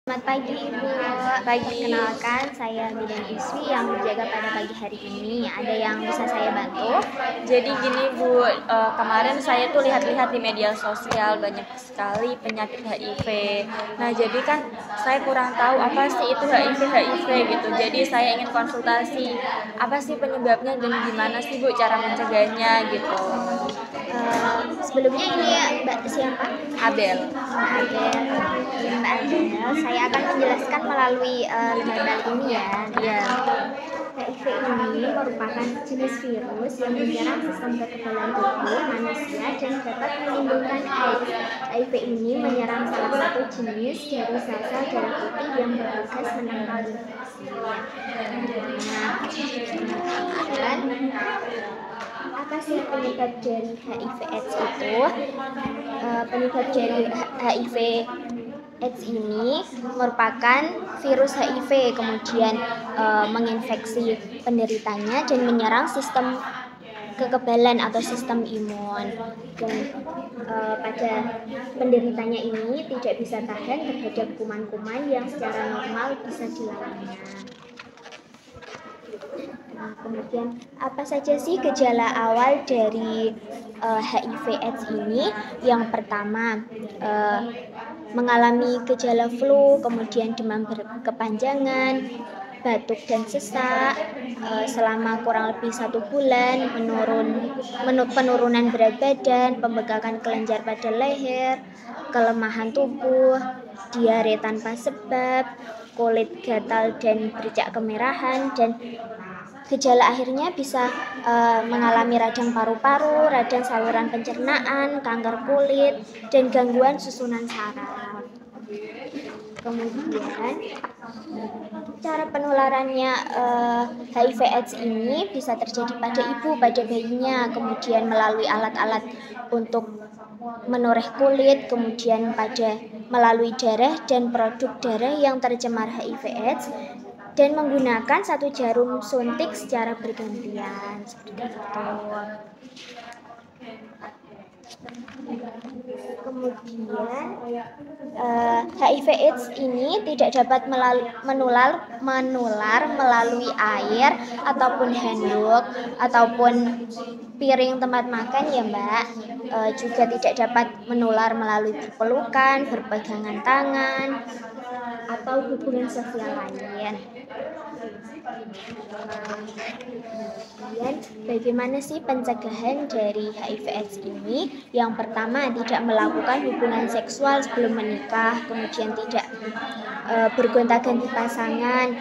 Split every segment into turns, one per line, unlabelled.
Selamat pagi Ibu. Perkenalkan saya Bidan Iswi yang berjaga pada pagi hari ini. Ada yang bisa saya bantu?
Jadi gini Bu, kemarin saya tuh lihat-lihat di media sosial banyak sekali penyakit HIV. Nah jadi kan saya kurang tahu apa sih itu HIV gitu. Jadi saya ingin konsultasi apa sih penyebabnya dan gimana sih Bu cara mencegahnya gitu.
Sebelumnya ini Mbak siapa?
Abel.
Mbak Adel. Ya, Mbak Adel, saya akan menjelaskan melalui gambar ini ya.
Iya.
HIV ini merupakan jenis virus yang menyerang sistem kekebalan tubuh manusia dan dapat menimbulkan AIDS. HIV ini menyerang salah satu jenis dari sel-sel darah putih yang bertugas menangkal infeksi. Nah, apa sih penyebab dari HIV/AIDS itu? Penyebab dari HIV/AIDS ini merupakan virus HIV, kemudian menginfeksi penderitanya dan menyerang sistem kekebalan atau sistem imun. Dan pada penderitanya ini tidak bisa tahan terhadap kuman-kuman yang secara normal bisa dilawannya. Nah, kemudian apa saja sih gejala awal dari HIV/AIDS ini? Yang pertama, mengalami gejala flu, kemudian demam berkepanjangan, batuk dan sesak selama kurang lebih 1 bulan, penurunan berat badan, pembengkakan kelenjar pada leher, kelemahan tubuh, diare tanpa sebab, kulit gatal dan bercak kemerahan, dan gejala akhirnya bisa mengalami radang paru-paru, radang saluran pencernaan, kanker kulit, dan gangguan susunan saraf. Kemudian cara penularannya HIV/AIDS ini bisa terjadi pada ibu, pada bayinya, kemudian melalui alat-alat untuk menoreh kulit, kemudian melalui darah dan produk darah yang tercemar HIV/AIDS, dan menggunakan 1 jarum suntik secara bergantian seperti itu. Kemudian HIV/AIDS ini tidak dapat menular melalui air ataupun handuk ataupun piring tempat makan ya Mbak. Juga tidak dapat menular melalui pelukan, berpegangan tangan, atau hubungan sosial lain. Kemudian bagaimana sih pencegahan dari HIV/AIDS ini? Yang pertama, tidak melakukan hubungan seksual sebelum menikah, kemudian tidak bergonta-ganti pasangan,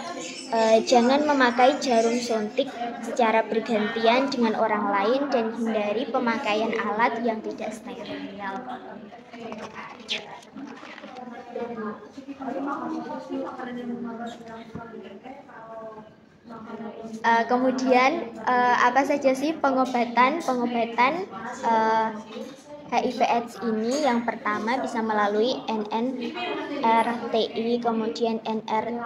jangan memakai jarum suntik secara bergantian dengan orang lain, dan hindari pemakaian alat yang tidak steril. Kemudian apa saja sih pengobatan HIV/AIDS ini? Yang pertama bisa melalui NNRTI, kemudian NRTI,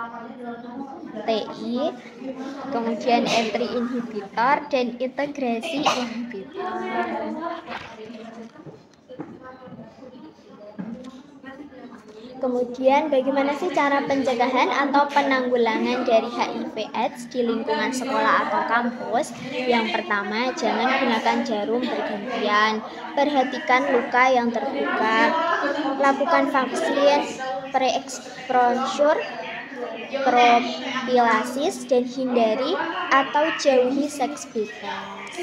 kemudian entry inhibitor dan integrasi inhibitor. Kemudian bagaimana sih cara pencegahan atau penanggulangan dari HIV/AIDS di lingkungan sekolah atau kampus? Yang pertama, jangan gunakan jarum bergantian, perhatikan luka yang terbuka, lakukan vaksin pre-exposure profilasis, dan hindari atau jauhi seks bebas.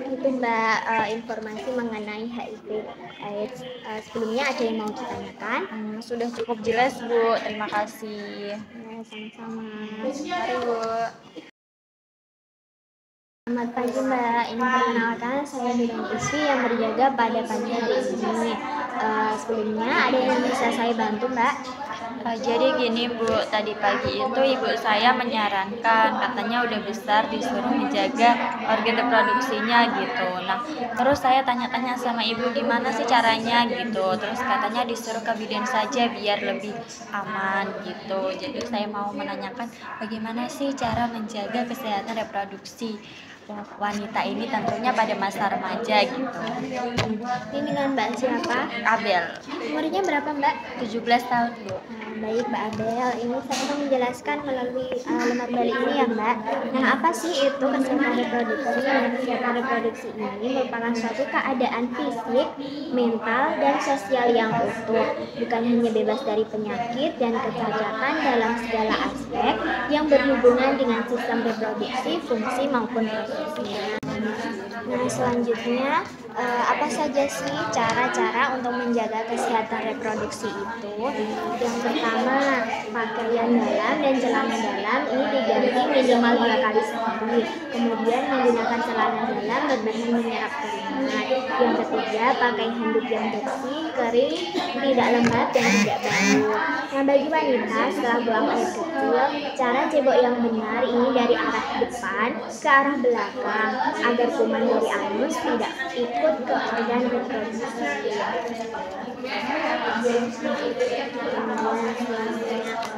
Itu Mbak informasi mengenai HIV/AIDS. Sebelumnya ada yang mau ditanyakan?
Sudah cukup jelas Bu, terima kasih.
Ya, sama-sama.
Mari Bu.
Selamat pagi Mbak, ini perkenalkan saya Bidan Iswi yang berjaga pada pagi hari ini. Sebelumnya ada yang bisa saya bantu Mbak?
Jadi gini Bu, tadi pagi itu ibu saya menyarankan, katanya udah besar disuruh menjaga organ reproduksinya gitu. Nah, terus saya tanya-tanya sama ibu gimana sih caranya gitu. Terus katanya disuruh ke bidan saja biar lebih aman gitu. Jadi saya mau menanyakan bagaimana sih cara menjaga kesehatan reproduksi wanita ini tentunya pada masa remaja gitu.
Ini dengan Mbak siapa?
Abel,
Umurnya berapa Mbak?
17 tahun Bu.
Baik Mbak Abel, ini saya akan menjelaskan melalui lembar balik ini ya Mbak. Nah, apa sih itu kesehatan reproduksi? Nah, kesehatan reproduksi ini merupakan suatu keadaan fisik, mental, dan sosial yang utuh, bukan hanya bebas dari penyakit dan kecacatan dalam segala aspek yang berhubungan dengan sistem reproduksi, fungsi maupun prosesnya. Nah, selanjutnya apa saja sih cara-cara untuk menjaga kesehatan reproduksi itu? Yang pertama, pakaian dalam dan celana dalam ini diganti minimal 2 kali sehari. Kemudian menggunakan celana dalam berbahan menyerap keringat. Yang ketiga, pakai handuk yang bersih, kering, tidak lembab dan tidak bau. Nah, bagi wanita setelah buang air kecil, cara cebok yang benar ini dari arah depan ke arah belakang agar kuman dari anus tidak ikut ke organ reproduksi.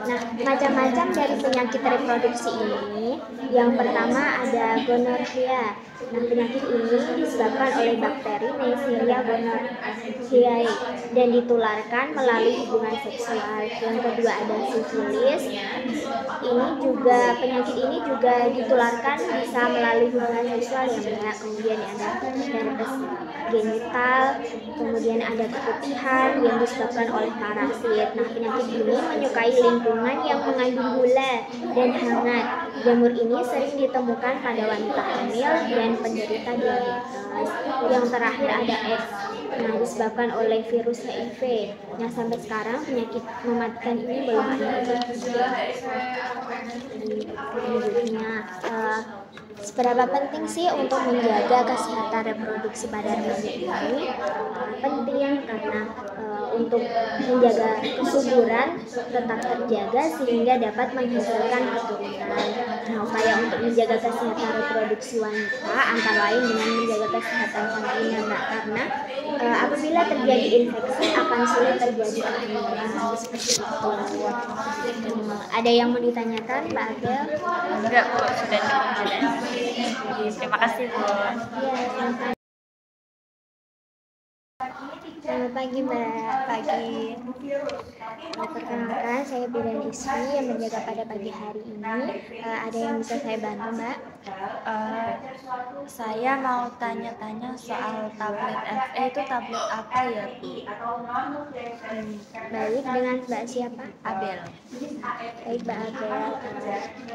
Nah, macam-macam dari penyakit reproduksi ini. Yang pertama ada gonorrhea. Nah, penyakit ini disebabkan oleh bakteri Neisseria gonorrhoeae dan ditularkan melalui hubungan seksual. Yang kedua ada sifilis. Penyakit ini juga ditularkan bisa melalui hubungan seksual ya Mbak. Kemudian ada herpes genital, kemudian ada keputihan yang disebabkan oleh parasit. Nah, penyakit ini menyukai lingkungan yang mengandung gula dan hangat. Jamur ini sering ditemukan pada wanita hamil dan penderita diabetes. Yang terakhir ada AIDS. Nah, disebabkan oleh virus HIV. Nah, sampai sekarang penyakit mematikan ini belum ada. Selanjutnya, seberapa penting sih untuk menjaga kesehatan reproduksi pada remaja ini? Penting karena untuk menjaga kesuburan tetap terjaga sehingga dapat menghasilkan keturunan. Nah, upaya untuk menjaga kesehatan reproduksi wanita antara lain dengan menjaga kesehatan kandungan karena apabila terjadi infeksi akan sulit terjadi kehamilan seperti itu. Ada yang mau ditanyakan Mbak Abel?
Enggak Bu, sudah cukup. Terima kasih Bu.
Iya, sama-sama. Selamat pagi Mbak.
Pagi.
Perkenalkan, saya Bidan Ismi yang menjaga pada pagi hari ini. Ada yang bisa saya bantu Mbak?
Saya mau tanya-tanya soal tablet FE itu tablet apa ya Bu?
Baik, dengan Mbak siapa?
Abel.
Baik Mbak Abel,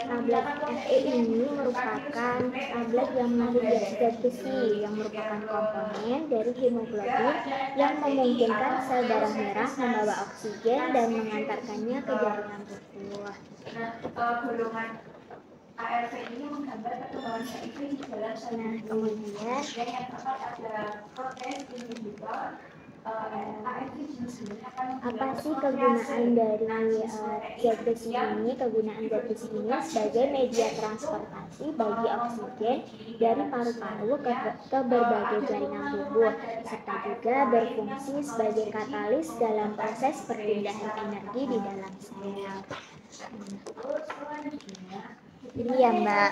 tablet FE ini merupakan tablet yang mengandung zat besi yang merupakan komponen dari hemoglobin yang memungkinkan sel darah merah membawa oksigen dan mengantarkannya ke jaringan tubuh.
Golongan ARV ini menggambar perkembangan HIV di dalam sel tubuh.
Kemudian
Yang keempat ada protein inhibitor.
apa sih kegunaan dari zat besi ini? Kegunaan zat besi ini sebagai media transportasi bagi oksigen dari paru-paru ke berbagai jaringan tubuh, serta juga berfungsi sebagai katalis dalam proses perpindahan energi di dalam sel. Ini ya Mbak,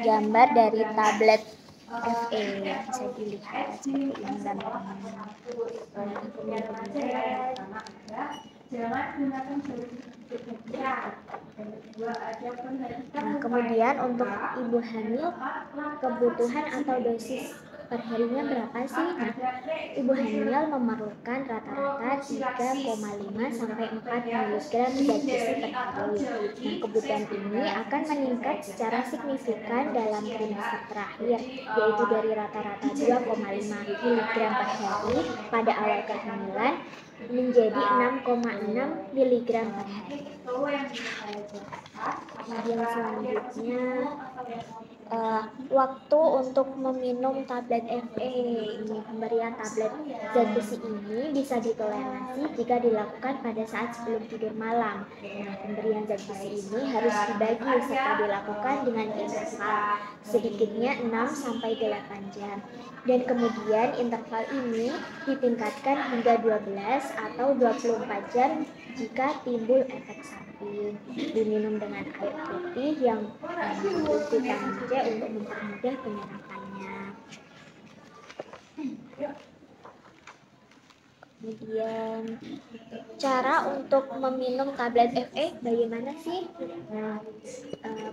gambar dari tablet FE bisa dilihat seperti ini gambarnya. Nah, kemudian untuk ibu hamil kebutuhan atau dosis perharinya berapa sih? Nah, ibu hamil memerlukan rata-rata 3,5 sampai 4 mg zat besi per hari. Nah, kebutuhan ini akan meningkat secara signifikan dalam trimester terakhir, yaitu dari rata-rata 2,5 mg per hari pada awal kehamilan menjadi 6,6 mg per hari. Yang selanjutnya waktu untuk meminum tablet FE. Ini pemberian tablet zat besi ini bisa ditoleransi jika dilakukan pada saat sebelum tidur malam. Nah, pemberian zat besi ini harus dibagi serta dilakukan dengan interval sedikitnya 6-8 jam. Dan kemudian interval ini ditingkatkan hingga 12 atau 24 jam jika timbul efek samping. Diminum dengan air putih yang mengandung vitamin C untuk mempermudah penyerapannya. Kemudian cara untuk meminum tablet FE bagaimana sih? Nah,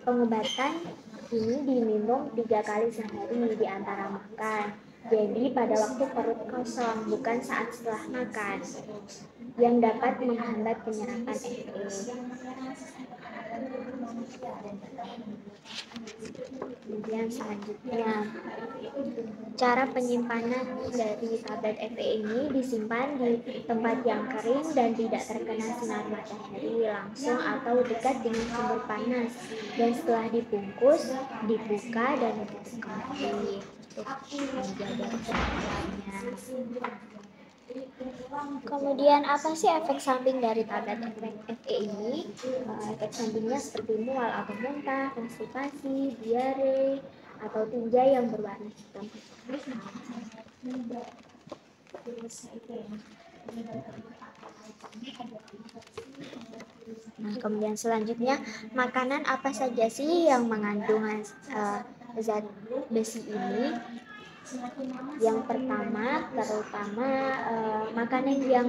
pengobatan ini diminum 3 kali sehari di antara makan. Jadi pada waktu perut kosong, bukan saat setelah makan, yang dapat menghambat penyerapan FE. Kemudian selanjutnya, cara penyimpanan dari tablet FE ini disimpan di tempat yang kering dan tidak terkena sinar matahari langsung atau dekat dengan sumber panas, dan setelah dibungkus, dibuka dan ditutup kembali untuk menjaga kesehatannya. Kemudian apa sih efek samping dari tablet FE ini? Efek sampingnya seperti mual atau muntah, konstipasi, diare, atau tinja yang berwarna hitam. Nah, kemudian selanjutnya, makanan apa saja sih yang mengandung zat besi ini? Yang pertama, terutama makanan yang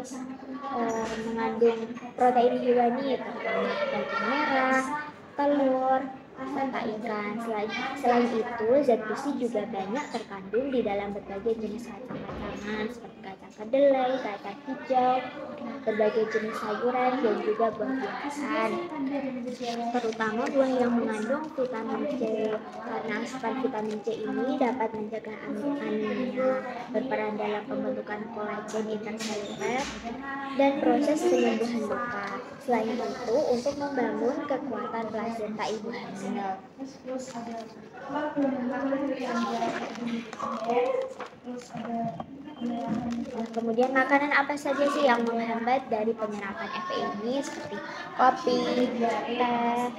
mengandung protein hewani, terutama daging merah, telur, serta ikan. Selain itu, zat besi juga banyak terkandung di dalam berbagai jenis kacang-kacangan seperti kacang kedelai, kacang hijau, berbagai jenis sayuran, dan juga buah-buahan, terutama buah yang mengandung vitamin C, karena asupan vitamin C ini dapat mencegah anemia, berperan dalam pembentukan kolagen interseluler dan proses penyembuhan luka. Selain itu, untuk membangun kekuatan plasenta ibu hamil. Nah, kemudian makanan apa saja sih yang menghambat dari penyerapan FE ini, seperti kopi, teh,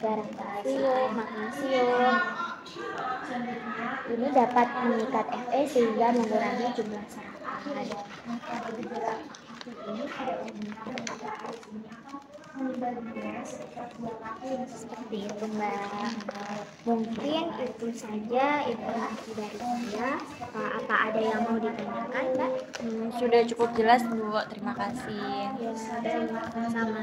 garam kalsium, magnesium. Ini dapat mengikat FE sehingga mengurangi jumlah sarapan. Seperti itu, Mbak. Mungkin itu saja informasi dari saya. Apa ada yang mau ditanyakan, Mbak?
Sudah cukup jelas, Bu. Terima kasih.
Ya, baik, sama-sama.